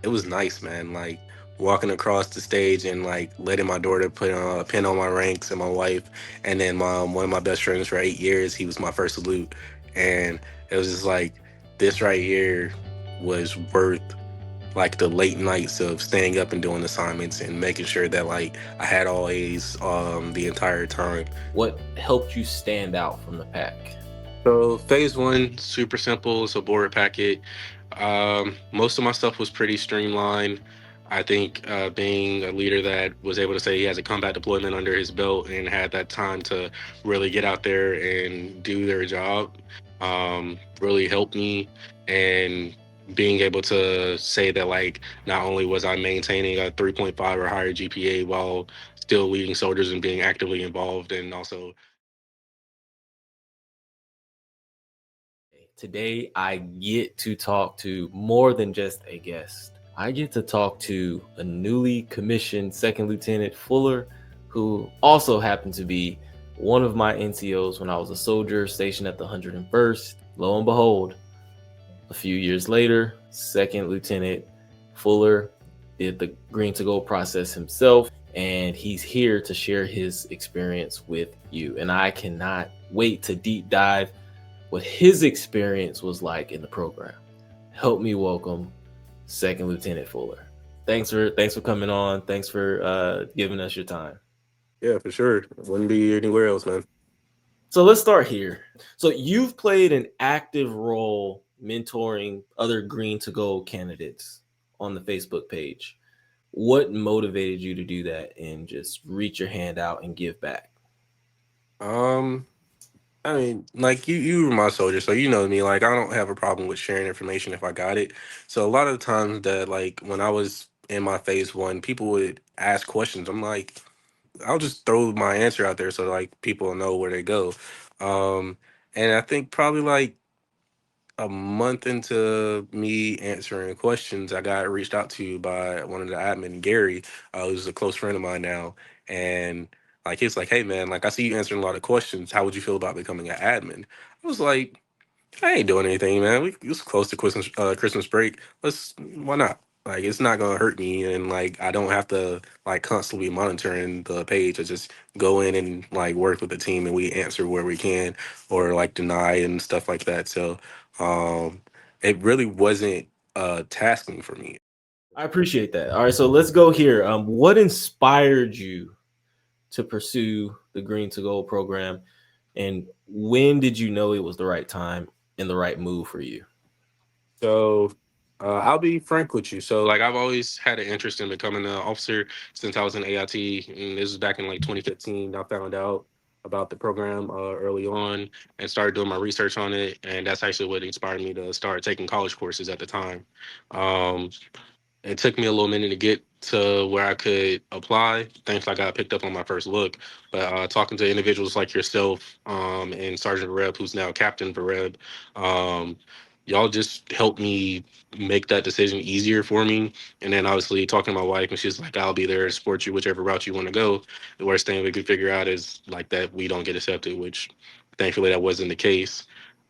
It was nice, man. Like walking across the stage and like letting my daughter put a pin on my ranks and my wife, and then one of my best friends for 8 years. He was my first salute, and it was just like this right here was worth like the late nights of staying up and doing assignments and making sure that like I had all A's the entire time. What helped you stand out from the pack? So phase one, super simple. It's a board packet. Most of my stuff was pretty streamlined. I think being a leader that was able to say he has a combat deployment under his belt and had that time to really get out there and do their job really helped me. And being able to say that like not only was I maintaining a 3.5 or higher GPA while still leading soldiers and being actively involved and also. Today, I get to talk to more than just a guest. I get to talk to a newly commissioned Second Lieutenant Fuller, who also happened to be one of my NCOs when I was a soldier stationed at the 101st. Lo and behold, a few years later, Second Lieutenant Fuller did the green to gold process himself, and he's here to share his experience with you. And I cannot wait to deep dive what his experience was like in the program. Help me welcome Second Lieutenant Fuller. Thanks for coming on. Thanks for giving us your time. Yeah, for sure. Wouldn't be anywhere else, man. So let's start here. So you've played an active role mentoring other green to gold candidates on the Facebook page. What motivated you to do that and just reach your hand out and give back? Um, I mean, like you were my soldier, so you know me. Like, I don't have a problem with sharing information if I got it. So a lot of the times that like when I was in my phase one, people would ask questions. I'm like, I'll just throw my answer out there so like people know where they go. Um, and I think probably like a month into me answering questions, I got reached out to by one of the admin, Gary, who's a close friend of mine now, and like he's like, "Hey man, like I see you answering a lot of questions. How would you feel about becoming an admin?" I was like, I ain't doing anything, man. It's close to Christmas break. Why not? Like, it's not gonna hurt me, and like, I don't have to like constantly monitoring the page. I just go in and like work with the team, and we answer where we can, or like deny and stuff like that. So, um, it really wasn't tasking for me. I appreciate that. All right, so let's go here. What inspired you to pursue the Green to Gold program, and when did you know it was the right time and the right move for you? So I'll be frank with you. So like I've always had an interest in becoming an officer since I was in AIT, and this was back in like 2015. I found out about the program early on and started doing my research on it, and that's actually what inspired me to start taking college courses at the time. Um, it took me a little minute to get to where I could apply. Thankfully, I got picked up on my first look. But talking to individuals like yourself and Sergeant Reb, who's now Captain Vereb, um, y'all just helped me make that decision easier for me. And then obviously talking to my wife, and she's like, "I'll be there to support you whichever route you want to go." The worst thing we could figure out is like that we don't get accepted, which thankfully that wasn't the case.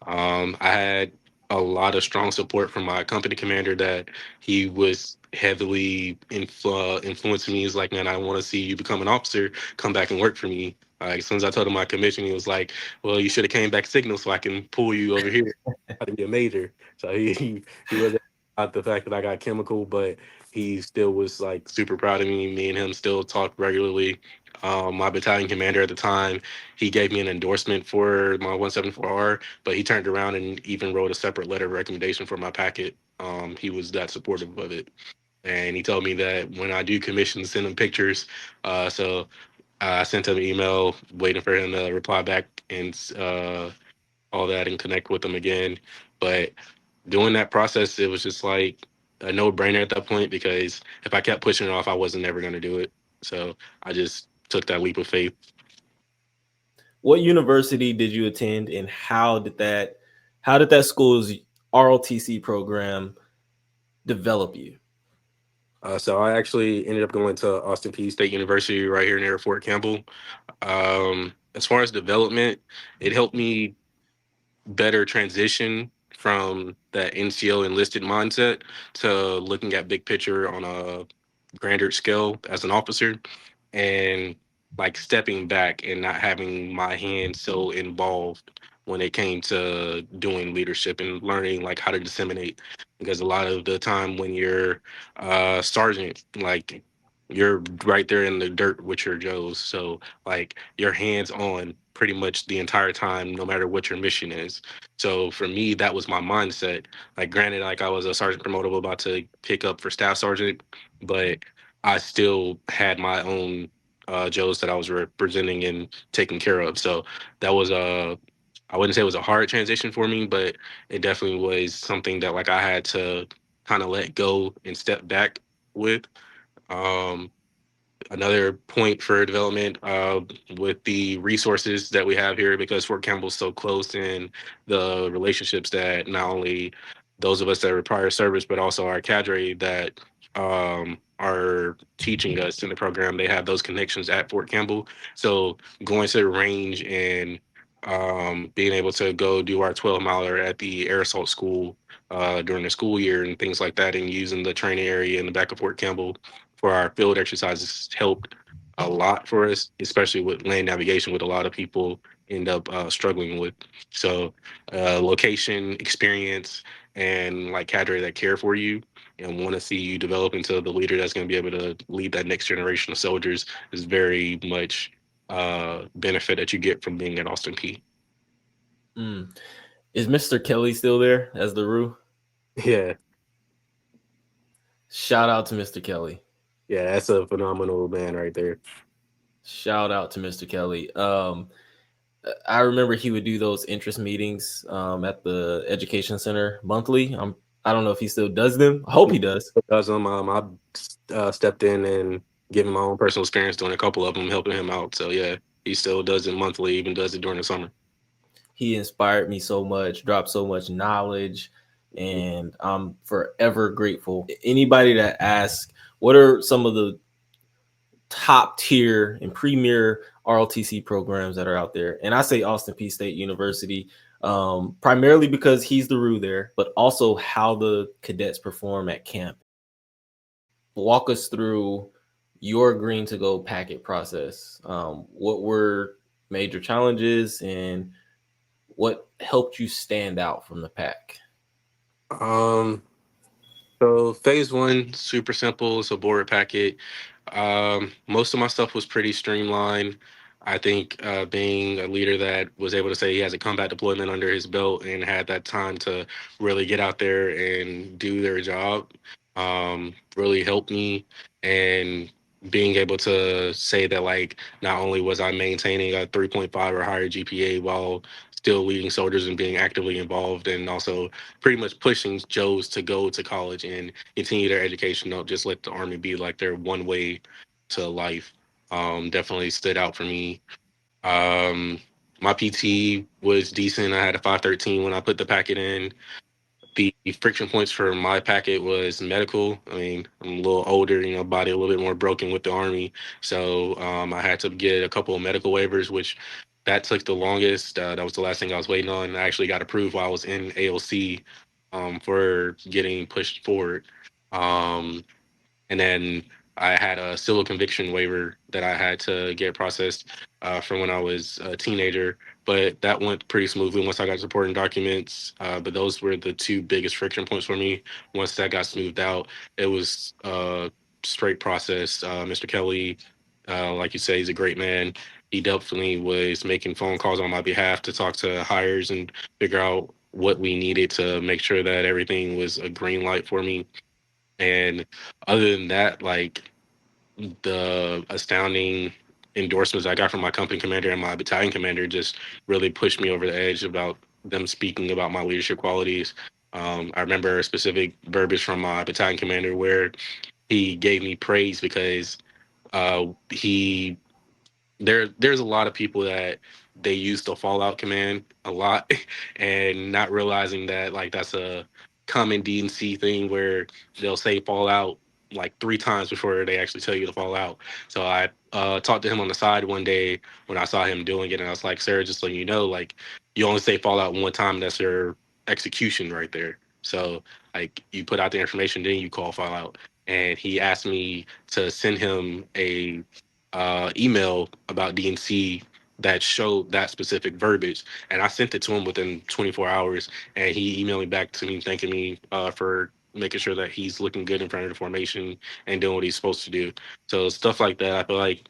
I had a lot of strong support from my company commander that he was heavily influencing me. He's like, man, I want to see you become an officer. Come back and work for me. Like, as soon as I told him my commission, he was like, well, you should have came back signal so I can pull you over here. I'd be a major. So he wasn't about the fact that I got chemical, but he still was like super proud of me. Me and him still talk regularly. My battalion commander at the time, he gave me an endorsement for my 174R, but he turned around and even wrote a separate letter of recommendation for my packet. He was that supportive of it, and he told me that when I do commissions, send him pictures. So I sent him an email, waiting for him to reply back and all that, and connect with him again. But doing that process, it was just like a no-brainer at that point because if I kept pushing it off, I wasn't never going to do it. So I just took that leap of faith. What university did you attend, and how did that school's ROTC program develop you? So I actually ended up going to Austin Peay State University right here near Fort Campbell. As far as development, it helped me better transition from that NCO enlisted mindset to looking at big picture on a grander scale as an officer, and like stepping back and not having my hands so involved when it came to doing leadership and learning like how to disseminate, because a lot of the time when you're sergeant, like you're right there in the dirt with your joes, so like your hands on pretty much the entire time no matter what your mission is. So for me that was my mindset. Like granted, like I was a sergeant promotable about to pick up for staff sergeant, but I still had my own Joes that I was representing and taking care of. So that was a, I wouldn't say it was a hard transition for me, but it definitely was something that like I had to kind of let go and step back with. Um, Another point for development with the resources that we have here, because Fort Campbell's so close, and the relationships that not only those of us that require service but also our cadre that are teaching us in the program, they have those connections at Fort Campbell. So going to the range and being able to go do our 12 miler at the air assault school during the school year and things like that, and using the training area in the back of Fort Campbell for our field exercises helped a lot for us, especially with land navigation, with a lot of people end up struggling with. So, location, experience, and like cadre that care for you and want to see you develop into the leader that's going to be able to lead that next generation of soldiers is very much benefit that you get from being at Austin P. Mm. Is Mr. Kelly still there as the Roo? Yeah, Shout out to Mr. Kelly. yeah, that's a phenomenal man right there. Shout out to Mr. Kelly. I remember he would do those interest meetings at the education center monthly. I don't know if he still does them. I hope he does. Does them. I stepped in and given my own personal experience doing a couple of them, helping him out. So yeah, he still does it monthly, even does it during the summer. He inspired me so much, dropped so much knowledge, and I'm forever grateful. Anybody that asks, what are some of the top tier and premier ROTC programs that are out there? And I say Austin P State University, primarily because he's the Roo there, but also how the cadets perform at camp. Walk us through your green to go packet process. What were major challenges and what helped you stand out from the pack? Um, so phase one, super simple. It's a board packet. Most of my stuff was pretty streamlined. I think being a leader that was able to say he has a combat deployment under his belt and had that time to really get out there and do their job really helped me. And being able to say that, like, not only was I maintaining a 3.5 or higher GPA while still leading soldiers and being actively involved, and also pretty much pushing Joes to go to college and continue their education. Don't just let the Army be like their one way to life. Definitely stood out for me. Um, my PT was decent. I had a 513 when I put the packet in. The friction points for my packet was medical. I mean, I'm a little older, body a little bit more broken with the Army. So I had to get a couple of medical waivers, which that took the longest. That was the last thing I was waiting on. I actually got approved while I was in AOC for getting pushed forward. Um, and then I had a civil conviction waiver that I had to get processed from when I was a teenager, but that went pretty smoothly once I got supporting documents. But those were the two biggest friction points for me. Once that got smoothed out, it was straight process. Mr. Kelly, like you say, he's a great man. He definitely was making phone calls on my behalf to talk to hires and figure out what we needed to make sure that everything was a green light for me. And other than that, like the astounding endorsements I got from my company commander and my battalion commander just really pushed me over the edge about them speaking about my leadership qualities. I remember a specific verbiage from my battalion commander where he gave me praise because he there's a lot of people that they use the fallout command a lot and not realizing that like that's a common DNC thing where they'll say fallout like three times before they actually tell you to fall out. So I talked to him on the side one day when I saw him doing it, and I was like, sir, just so you know, like you only say fallout one time, that's your execution right there. So like you put out the information, then you call file out. And he asked me to send him a email about DNC that showed that specific verbiage, and I sent it to him within 24 hours. And he emailed me back to me thanking me for making sure that he's looking good in front of the formation and doing what he's supposed to do. So stuff like that, I feel like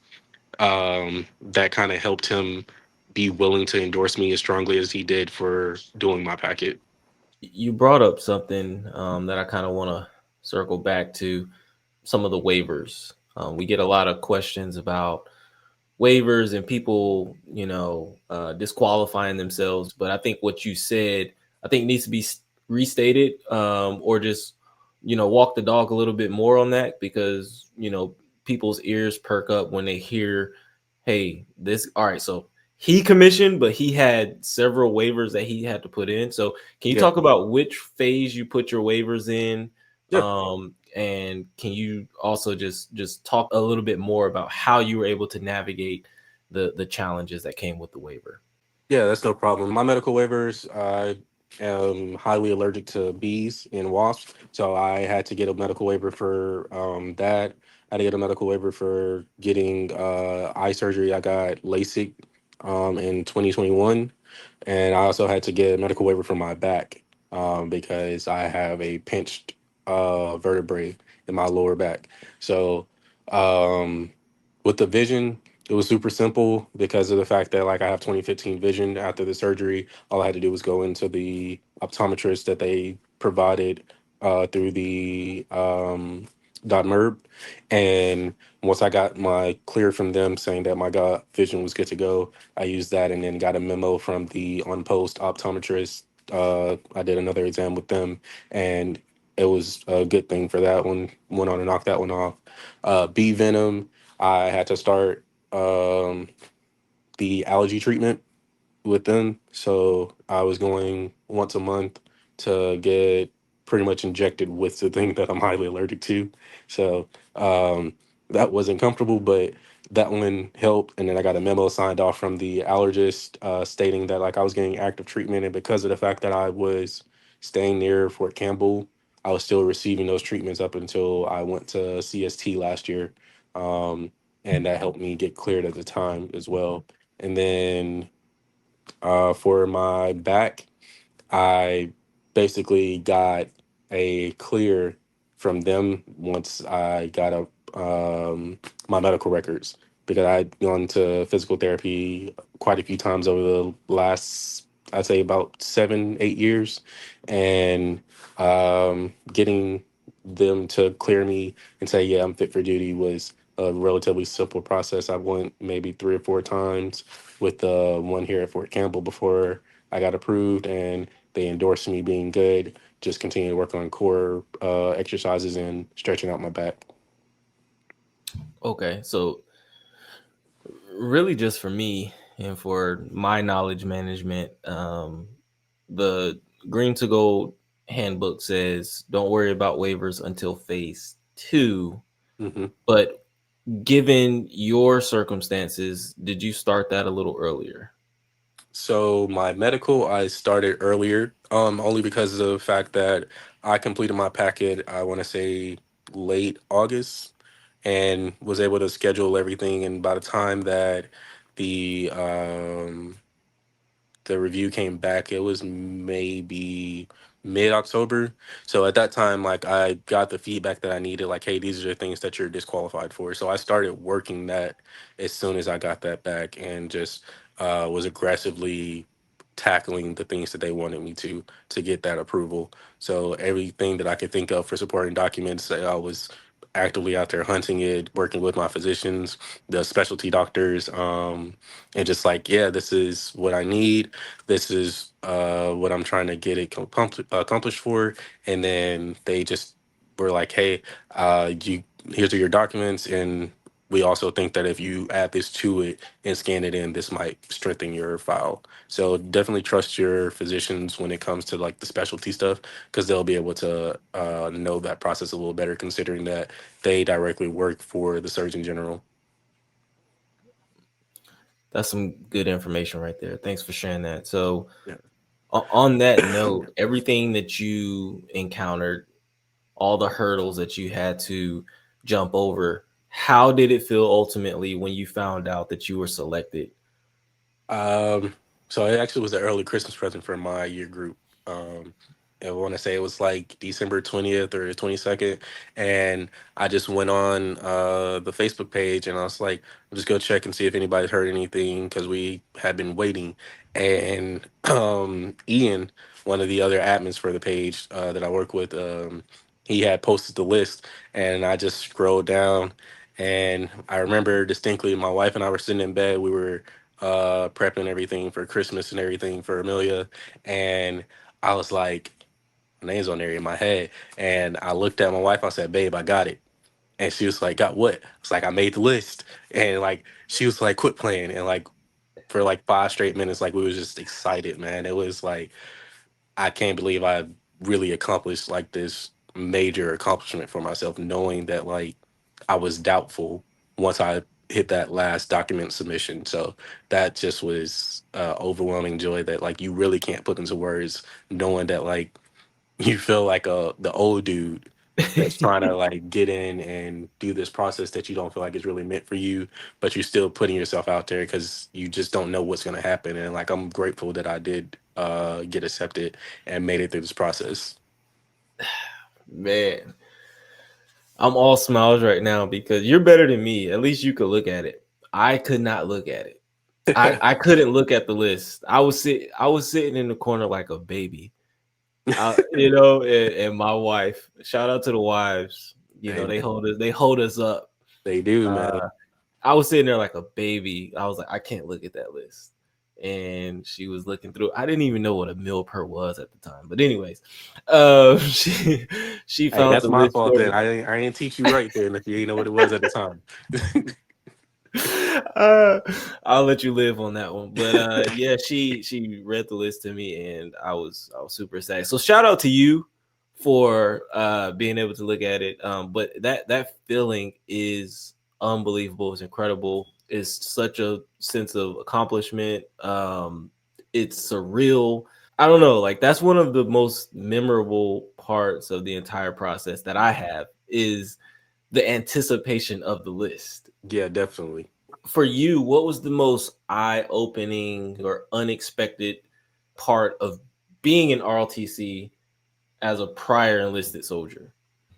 that kind of helped him be willing to endorse me as strongly as he did for doing my packet. You brought up something that I kind of want to circle back to, some of the waivers. We get a lot of questions about waivers and people, disqualifying themselves. But I think what you said, I think needs to be restated, or just, walk the dog a little bit more on that, because, people's ears perk up when they hear, hey, this, all right, so he commissioned, but he had several waivers that he had to put in. So can you Yeah, talk about which phase you put your waivers in? yeah. And can you also just talk a little bit more about how you were able to navigate the challenges that came with the waiver? Yeah, that's no problem. My medical waivers, I am highly allergic to bees and wasps, so I had to get a medical waiver for that. I had to get a medical waiver for getting eye surgery. I got LASIK in 2021, and I also had to get a medical waiver for my back because I have a pinched vertebrae in my lower back. So um, with the vision, it was super simple because of the fact that like I have 2015 vision after the surgery. All I had to do was go into the optometrist that they provided through the .merb, and once I got my clear from them saying that my vision was good to go, I used that and then got a memo from the on post optometrist. I did another exam with them, and it was a good thing for that one. Went on to knock that one off. Bee venom, I had to start um, the allergy treatment with them. So I was going once a month to get pretty much injected with the thing that I'm highly allergic to. So that wasn't comfortable, but that one helped. And then I got a memo signed off from the allergist stating that like I was getting active treatment, and because of the fact that I was staying near Fort Campbell, I was still receiving those treatments up until I went to CST last year. Um, and that helped me get cleared at the time as well. And then for my back, I basically got a clear from them once I got my medical records because I'd gone to physical therapy quite a few times over the last, I'd say about 7, 8 years, and getting them to clear me and say, yeah, I'm fit for duty was a relatively simple process. I went maybe 3 or 4 times with the one here at Fort Campbell before I got approved, and they endorsed me being good. Just continue to work on core exercises and stretching out my back. Okay, so really just for me and for my knowledge management, the Green to Gold handbook says don't worry about waivers until phase two. hmm But given your circumstances, did you start that a little earlier? So my medical, I started earlier, only because of the fact that I completed my packet. I want to say late August, and was able to schedule everything. And by the time that the the review came back, it was maybe mid-October. So at that time, like I got the feedback that I needed, like, hey, these are the things that you're disqualified for. So I started working that as soon as I got that back, and just was aggressively tackling the things that they wanted me to get that approval. So everything that I could think of for supporting documents, I was actively out there hunting it, working with my physicians, the specialty doctors, and just like, yeah, this is what I need. This is what I'm trying to get it accomplished for. And then they just were like, hey, you here's your documents, and we also think that if you add this to it and scan it in, this might strengthen your file. So definitely trust your physicians when it comes to like the specialty stuff, because they'll be able to know that process a little better, considering that they directly work for the Surgeon General. That's some good information right there. Thanks for sharing that. So, Yeah. On that note, everything that you encountered, all the hurdles that you had to jump over, how did it feel ultimately when you found out that you were selected? Um, so it actually was an early Christmas present for my year group. Um, I want to say it was like December 20th or 22nd, and I just went on the Facebook page and I was like, I'm just go check and see if anybody's heard anything because we had been waiting. And Ian, one of the other admins for the page that I work with, he had posted the list, and I just scrolled down, and I remember distinctly my wife and I were sitting in bed. We were prepping everything for Christmas and everything for Amelia. And I was like, my name's on there in my head. And I looked at my wife, I said, babe, I got it. And she was like, got what? It's like, I made the list. And like, she was like, quit playing. And like, for like 5 straight minutes, like, we was just excited, man. It was like, I can't believe I really accomplished like this major accomplishment for myself, knowing that like I was doubtful once I hit that last document submission. So that just was overwhelming joy that like you really can't put into words, knowing that like you feel like the old dude that's trying to like get in and do this process that you don't feel like is really meant for you, but you're still putting yourself out there because you just don't know what's going to happen. And like I'm grateful that I did get accepted and made it through this process. Man, I'm all smiles right now because you're better than me. At least you could look at it. I could not look at it. I couldn't look at the list. I was sitting in the corner like a baby. And my wife. Shout out to the wives. Hey, man, They hold us up. they do, man. Uh, I was sitting there like a baby. I was like, I can't look at that list. And she was looking through. I didn't even know what a meal per was at the time. But anyways, she she Hey, found that's the my list fault for then. me. I didn't teach you right then if you didn't know what it was at the time. uh, I'll let you live on that one. But yeah, she read the list to me, and I was super excited. So shout out to you for being able to look at it. But that feeling is unbelievable. It's incredible. It's such a sense of accomplishment. It's surreal. I don't know. Like that's one of the most memorable parts of the entire process that I have is the anticipation of the list. Yeah, definitely. For you, what was the most eye-opening or unexpected part of being an ROTC as a prior enlisted soldier?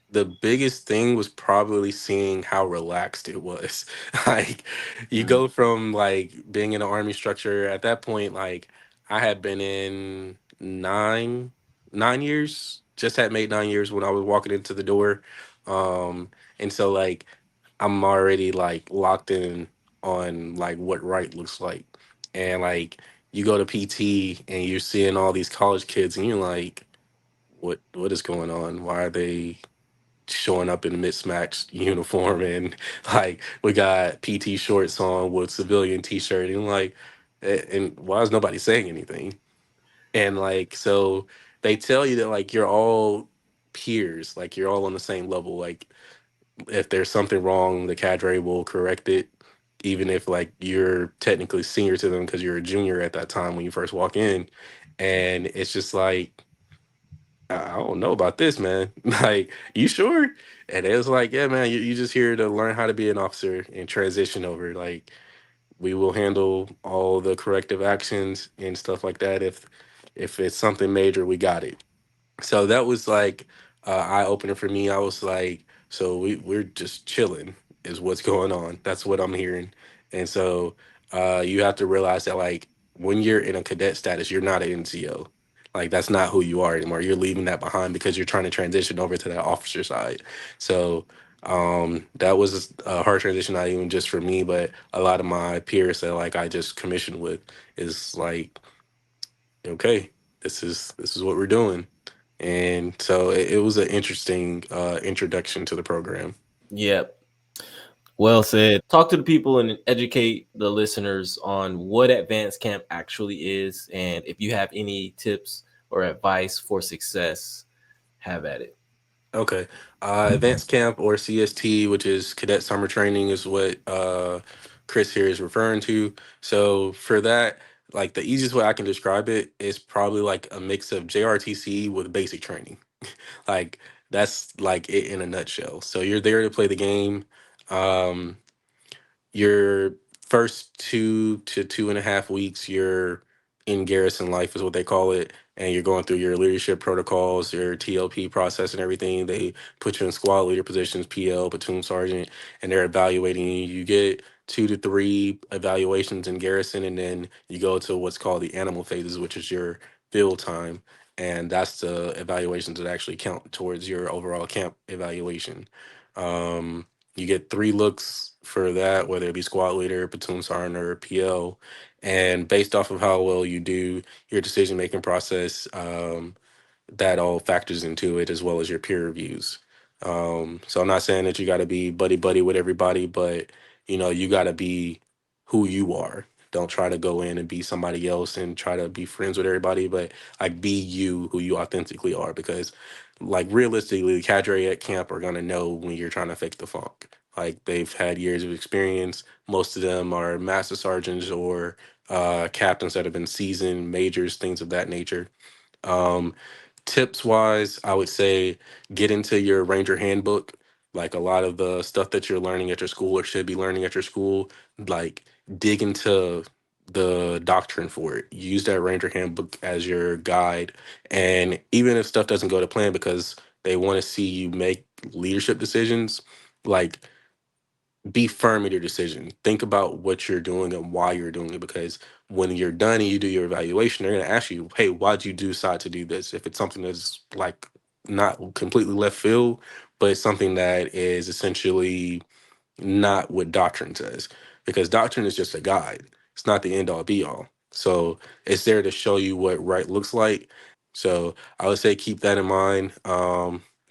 The biggest thing was probably seeing how relaxed it was. Like you Mm. go from like being in an army structure at that point, like I had been in 9 years, just had made 9 years when I was walking into the door. And so like I'm already like locked in on like what right looks like. And like you go to PT and you're seeing all these college kids and you're like, what is going on? Why are they showing up in a mismatched uniform? And like we got PT shorts on with civilian t-shirt and like and why is nobody saying anything? And like so they tell you that like you're all peers, like you're all on the same level. Like if there's something wrong, the cadre will correct it, even if like you're technically senior to them because you're a junior at that time when you first walk in. And it's just like I don't know about this, man. Like, you sure? And it was like, yeah, man, you just here to learn how to be an officer and transition over. Like, we will handle all the corrective actions and stuff like that. If it's something major, we got it. So that was like eye opener for me. I was like, so we're just chilling is what's going on. That's what I'm hearing. And so you have to realize that like when you're in a cadet status, you're not an NCO. Like that's not who you are anymore. You're leaving that behind because you're trying to transition over to that officer side. So that was a hard transition, not even just for me, but a lot of my peers that like I just commissioned with is like, okay, this is what we're doing. And so it was an interesting introduction to the program. Yep. Well said. Talk to the people and educate the listeners on what advanced camp actually is. And if you have any tips or advice for success, have at it. Okay. Advanced Camp or CST, which is Cadet Summer Training, is what Chris here is referring to. So for that, Like the easiest way I can describe it is probably like a mix of JRTC with basic training. Like that's like it in a nutshell. So you're there to play the game. Um, your first 2 to 2.5 weeks, you're in garrison life, is what they call it, and you're going through your leadership protocols, your TLP process, and everything. They put you in squad leader positions, PL, platoon sergeant, and they're evaluating you. You get 2 to 3 evaluations in garrison, and then you go to what's called the animal phases, which is your field time, and that's the evaluations that actually count towards your overall camp evaluation. You get 3 looks for that, whether it be squad leader, platoon sergeant, or PL. And based off of how well you do, your decision making process, that all factors into it, as well as your peer reviews. So I'm not saying that you got to be buddy buddy with everybody, but you got to be who you are. Don't try to go in and be somebody else and try to be friends with everybody, but like be you, who you authentically are. Because like realistically, the cadre at camp are gonna know when you're trying to fake the funk. Like they've had years of experience. Most of them are master sergeants or captains that have been seasoned, majors, things of that nature. Um, Tips wise, I would say get into your Ranger handbook. Like a lot of the stuff that you're learning at your school or should be learning at your school, like dig into the doctrine for it. Use that Ranger handbook as your guide. And even if stuff doesn't go to plan because they want to see you make leadership decisions, like be firm in your decision. Think about what you're doing and why you're doing it. Because when you're done and you do your evaluation, they're going to ask you, "Hey, why'd you decide to do this?" If it's something that's like not completely left field, but it's something that is essentially not what doctrine says, because doctrine is just a guide. It's not the end all be all. So it's there to show you what right looks like. So I would say keep that in mind.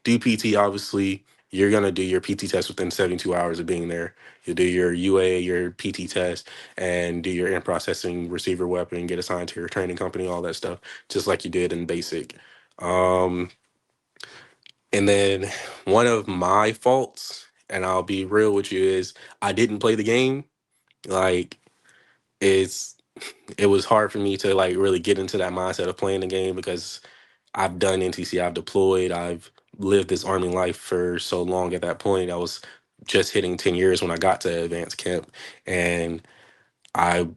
Do PT, obviously. You're gonna do your PT test within 72 hours of being there. You do your UA, your PT test, and do your in processing receiver weapon, get assigned to your training company, all that stuff, just like you did in basic. Um, and then one of my faults, and I'll be real with you, is I didn't play the game. Like it's it was hard for me to like really get into that mindset of playing the game because I've done NTC, I've deployed, I've lived this army life for so long. At that point, I was just hitting 10 years when I got to advanced camp, and I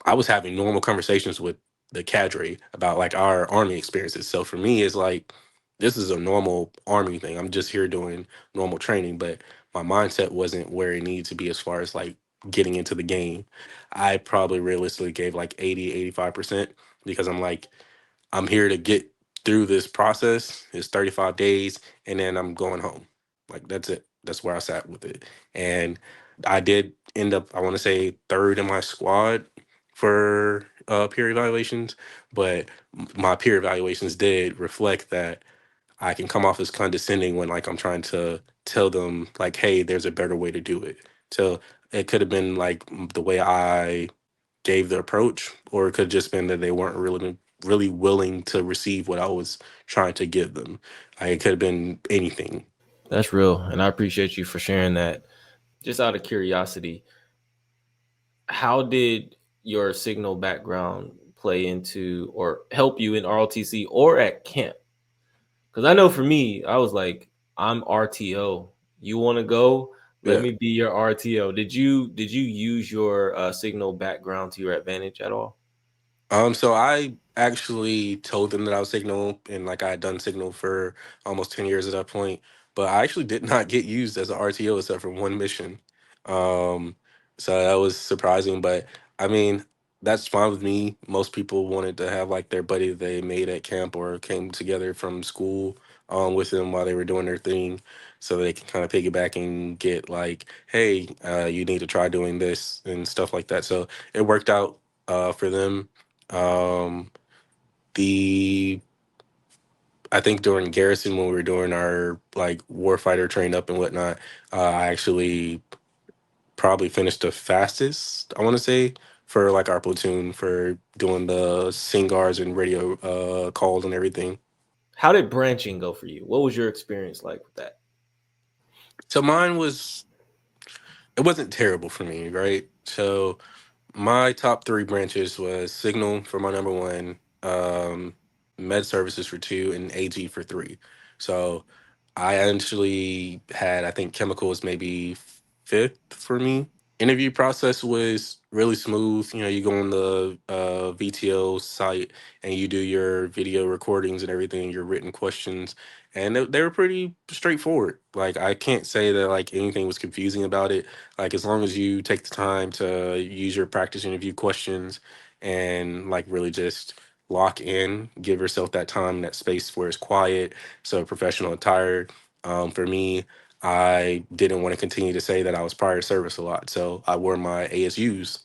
I was having normal conversations with the cadre about like our army experiences. So for me, it's like this is a normal army thing. I'm just here doing normal training, but my mindset wasn't where it needed to be as far as like getting into the game. I probably realistically gave like 80, 85% because I'm like, I'm here to get through this process. It's 35 days, and then I'm going home. Like that's it. That's where I sat with it. And I did end up, I want to say, third in my squad for peer evaluations, but my peer evaluations did reflect that I can come off as condescending when like I'm trying to tell them like, hey, there's a better way to do it. So it could have been like the way I gave the approach, or it could have just been that they weren't really willing to receive what I was trying to give them. It could have been anything. That's real, and I appreciate you for sharing that. Just out of curiosity, how did your signal background play into or help you in ROTC or at camp? Because I know for me, I was like, I'm RTO. You want to go? Let Yeah. me be your RTO. Did you use your signal background to your advantage at all? So I actually told them that I was Signal, and like I had done Signal for almost 10 years at that point, but I actually did not get used as an RTO except for one mission. Um, so that was surprising, but I mean, that's fine with me. Most people wanted to have like their buddy that they made at camp or came together from school with them while they were doing their thing, so they can kind of piggyback and get like, hey, you need to try doing this and stuff like that. So it worked out for them. um, the I think during Garrison, when we were doing our like warfighter train up and whatnot, I actually probably finished the fastest, I want to say, for like our platoon for doing the SINGARs and radio calls and everything. How did branching go for you? What was your experience like with that? So mine was, it wasn't terrible for me, right? So My top three branches was Signal for my number one, Med Services for two, and AG for three. So I actually had, I think, chemicals maybe fifth for me. Interview process was really smooth. You know, you go on the VTO site and you do your video recordings and everything, your written questions, and they were pretty straightforward. Like I can't say that like anything was confusing about it. Like as long as you take the time to use your practice interview questions and like really just lock in, give yourself that time, that space where it's quiet, so professional attire. For me, I didn't want to continue to say that I was prior service a lot, so I wore my ASUs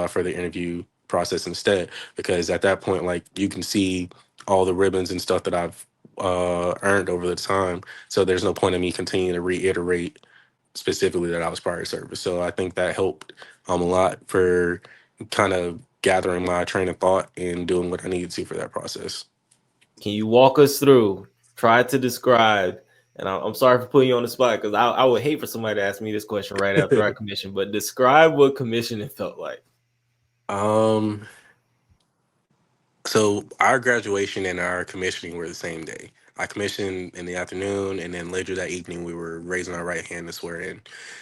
for the interview process instead, because at that point, like you can see all the ribbons and stuff that I've earned over the time. So there's no point in me continuing to reiterate specifically that I was prior service. So I think that helped a lot for kind of gathering my train of thought and doing what I needed to for that process. Can you walk us through? Try to describe. And I'm sorry for putting you on the spot because I would hate for somebody to ask me this question right after I commission. But describe what commissioning felt like. um, So our graduation and our commissioning were the same day. I commissioned in the afternoon, and then later that evening we were raising our right hand to swear in.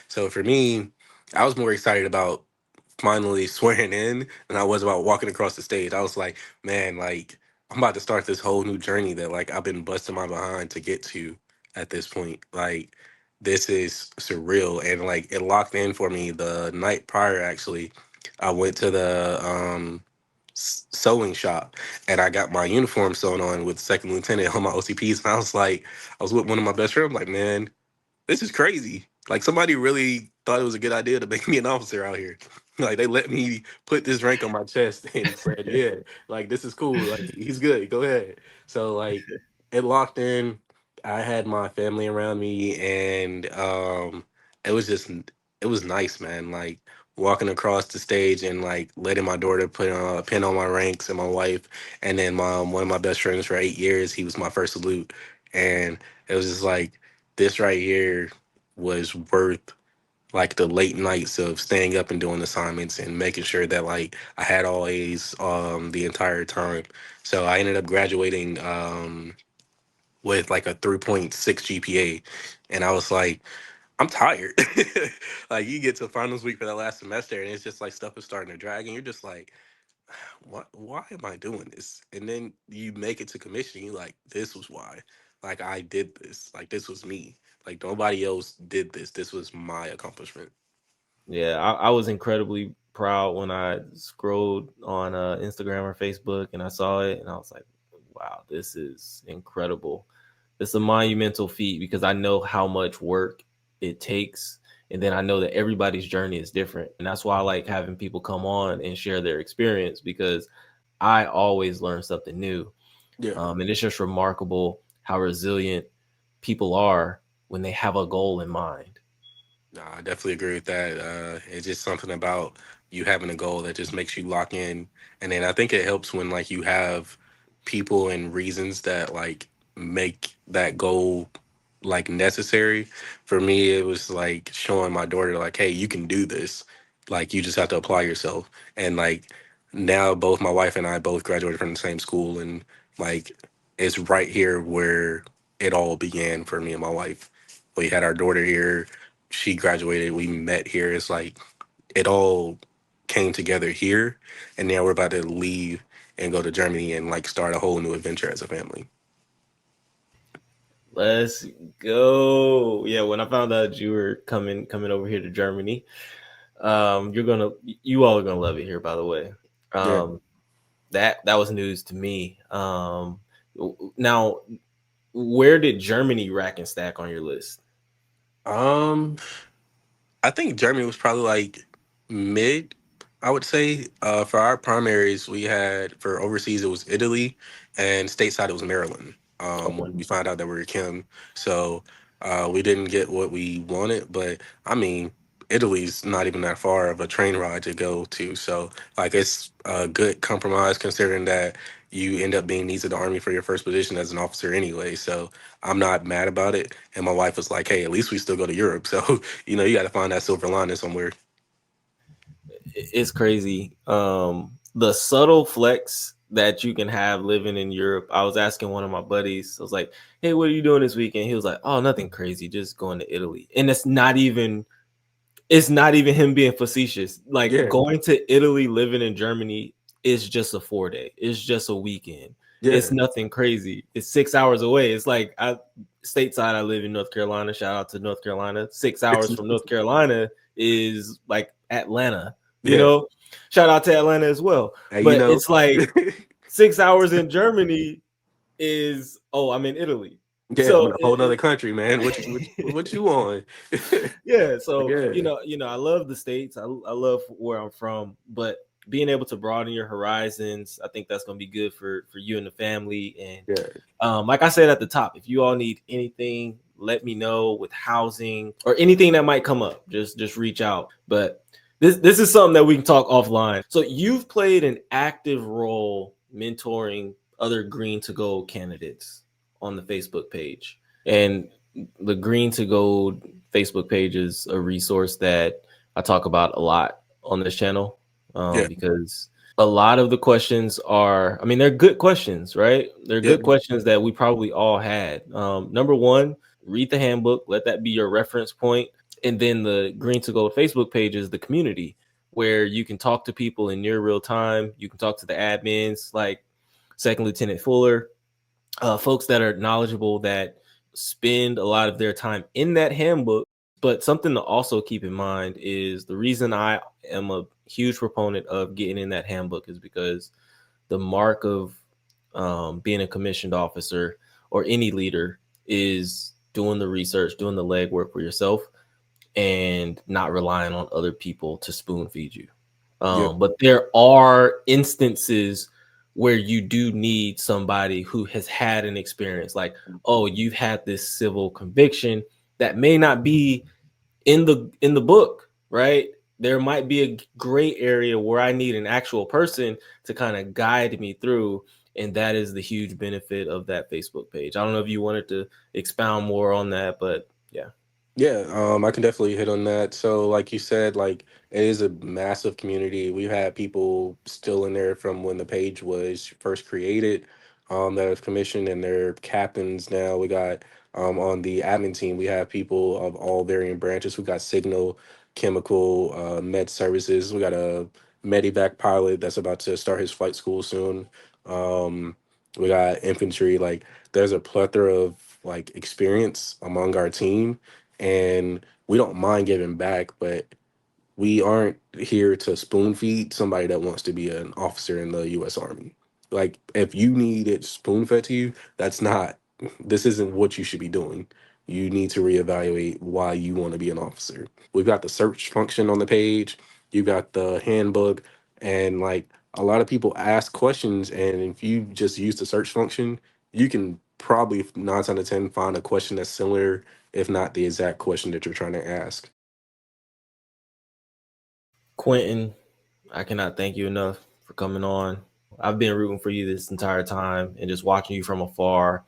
So for me, I was more excited about finally swearing in than I was about walking across the stage. I was like, man, like I'm about to start this whole new journey that like I've been busting my behind to get to at this point. Like this is surreal, and like it locked in for me the night prior. Actually, I went to the sewing shop and I got my uniform sewn on with second lieutenant on my OCPs. And I was like, I was with one of my best friends. I'm like, man, this is crazy. Like somebody really thought it was a good idea to make me an officer out here. Like they let me put this rank on my chest and said, yeah, like this is cool. Like he's good. Go ahead. So like it locked in. I had my family around me and it was just it was nice, man. Like walking across the stage and like letting my daughter put a pin on my ranks and my wife and then my one of my best friends for 8 years, he was my first salute. And it was just like this right here was worth like the late nights of staying up and doing assignments and making sure that like I had all A's the entire time. So I ended up graduating with like a 3.6 GPA, and I was like, I'm tired. Like you get to finals week for that last semester and it's just like stuff is starting to drag and you're just like, what, why am I doing this? And then you make it to commission, you like, this was why. Like I did this. Like this was me. Like nobody else did this. This was my accomplishment. Yeah, I was incredibly proud when I scrolled on Instagram or Facebook and I saw it, and I was like, "Wow, this is incredible! It's a monumental feat because I know how much work it takes, and then I know that everybody's journey is different, and that's why I like having people come on and share their experience because I always learn something new, Yeah. and it's just remarkable how resilient people are when they have a goal in mind. No, I definitely agree with that. It's just something about you having a goal that just makes you lock in, and then I think it helps when like you have people and reasons that like make that goal like necessary. For me, it was like showing my daughter like, hey, you can do this. Like you just have to apply yourself, and like now both my wife and I both graduated from the same school, and like it's right here where it all began for me and my wife. We had our daughter here, she graduated, we met here. It's like it all came together here, and now we're about to leave and go to Germany and like start a whole new adventure as a family. Let's go. Yeah, when I found out you were coming over here to Germany, you all are gonna love it here, by the way. Yeah. That was news to me. Now, where did Germany rack and stack on your list? Um, I think Germany was probably like mid. I would say for our primaries, we had for overseas it was Italy, and stateside it was Maryland. Okay. When we found out that we were Kim, so we didn't get what we wanted. But I mean, Italy's not even that far of a train ride to go to. So like it's a good compromise considering that you end up being needs of the army for your first position as an officer anyway. So I'm not mad about it. And my wife was like, "Hey, at least we still go to Europe." So you know, you got to find that silver lining somewhere. it's crazy. The subtle flex that you can have living in Europe. I was asking one of my buddies, I was like, hey, what are you doing this weekend? He was like, oh, nothing crazy, just going to Italy. And it's not even him being facetious. Like Yeah, going to Italy, living in Germany is just a 4 day. It's just a weekend. It's yeah, nothing crazy. It's 6 hours away. It's like stateside. I live in North Carolina. Shout out to North Carolina. 6 hours from North Carolina is like Atlanta. You yeah. know, shout out to Atlanta as well. Hey, you But know. it's like 6 hours in Germany is I'm in Italy. Yeah, I'm So in a whole nother country, man. What you on? yeah, so Yeah, I love the states. I love where I'm from, but being able to broaden your horizons, I think that's going to be good for you and the family. And yeah, like I said at the top, if you all need anything, let me know with housing or anything that might come up. Just reach out. But this is something that we can talk offline. So you've played an active role mentoring other green to gold candidates on the Facebook page. And the Green to Gold Facebook page is a resource that I talk about a lot on this channel, yeah, because a lot of the questions are, I mean, they're good questions, right? They're yeah, good questions that we probably all had. Number one, read the handbook, let that be your reference point. And then the Green to Gold Facebook page is the community where you can talk to people in near real time. You can talk to the admins like Second Lieutenant Fuller, folks that are knowledgeable, that spend a lot of their time in that handbook. But something to also keep in mind is the reason I am a huge proponent of getting in that handbook is because the mark of being a commissioned officer or any leader is doing the research, doing the legwork for yourself, and not relying on other people to spoon feed you. yeah, But there are instances where you do need somebody who has had an experience, like, oh, you've had this civil conviction that may not be in the book, right? There might be a gray area where I need an actual person to kind of guide me through. And that is the huge benefit of that Facebook page. I don't know if you wanted to expound more on that, but yeah. yeah. I can definitely hit on that. So, like you said, like it is a massive community. We've had people still in there from when the page was first created, that have commissioned and they're captains now. We got on the admin team, we have people of all varying branches. We got signal, chemical, med services. We got a medevac pilot that's about to start his flight school soon. Um, we got infantry. Like there's a plethora of like experience among our team, and we don't mind giving back, but we aren't here to spoon feed somebody that wants to be an officer in the U.S. Army. Like, if you need it spoon fed to you, that's not, this isn't what you should be doing. You need to reevaluate why you want to be an officer. We've got the search function on the page, you got the handbook, and like a lot of people ask questions. And if you just use the search function, you can probably 9 out of 10 find a question that's similar, if not the exact question that you're trying to ask. Quentin, I cannot thank you enough for coming on. I've been rooting for you this entire time and just watching you from afar,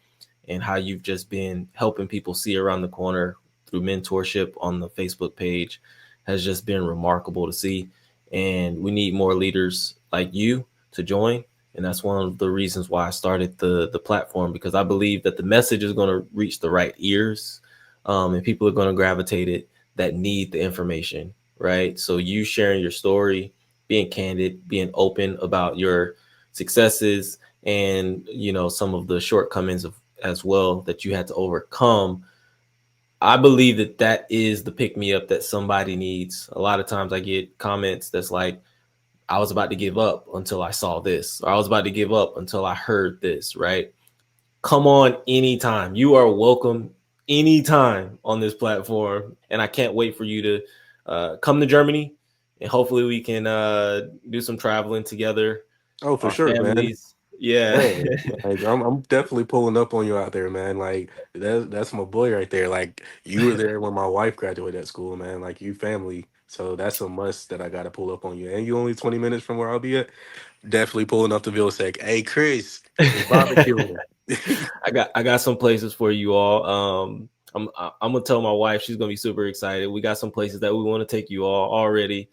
and how you've just been helping people see around the corner through mentorship on the Facebook page has just been remarkable to see. And we need more leaders like you to join. And that's one of the reasons why I started the platform, because I believe that the message is going to reach the right ears, and people are going to gravitate it that need the information, right? So you sharing your story, being candid, being open about your successes, and some of the shortcomings of as well that you had to overcome. I believe that that is the pick me up that somebody needs. A lot of times I get comments that's like, I was about to give up until I saw this, or I was about to give up until I heard this, right? Come on anytime. You are welcome anytime on this platform. And I can't wait for you to come to Germany, and hopefully we can do some traveling together, Oh, for our sure, man. families. Yeah. Yeah, like I'm definitely pulling up on you out there, man. Like that's my boy right there. Like you were there when my wife graduated at school, man. Like you family, so that's a must that I got to pull up on you. And you only 20 minutes from where I'll be at. Definitely pulling up the Vilsack. Hey, Chris, it's barbecue. I got some places for you all. I'm gonna tell my wife, she's gonna be super excited. We got some places that we want to take you all already.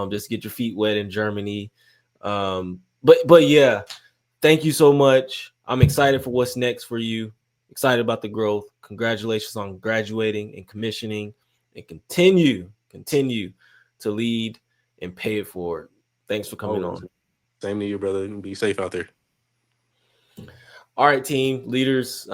Just get your feet wet in Germany. But yeah, thank you so much. I'm excited for what's next for you. Excited about the growth. Congratulations on graduating and commissioning, and continue to lead and pay it forward. Thanks for coming Always. on. Same to you, brother. And be safe out there. All right, team leaders.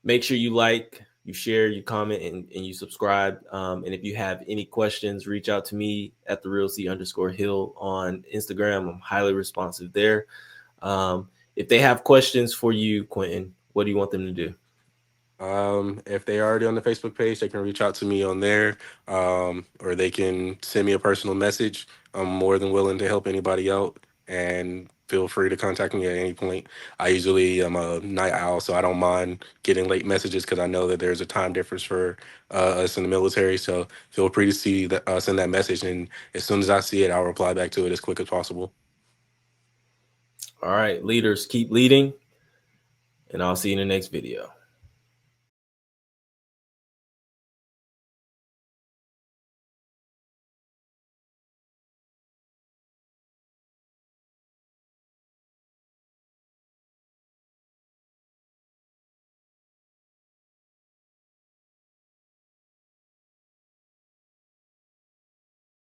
Make sure you like, you share, you comment, and you subscribe. And if you have any questions, reach out to me at @therealc_hill on Instagram. I'm highly responsive there. If they have questions for you, Quentin, what do you want them to do? If they're already on the Facebook page, they can reach out to me on there, or they can send me a personal message. I'm more than willing to help anybody out, and feel free to contact me at any point. I usually am a night owl, so I don't mind getting late messages because I know that there's a time difference for us in the military. So feel free to send that message, and as soon as I see it, I'll reply back to it as quick as possible. All right, leaders, keep leading, and I'll see you in the next video.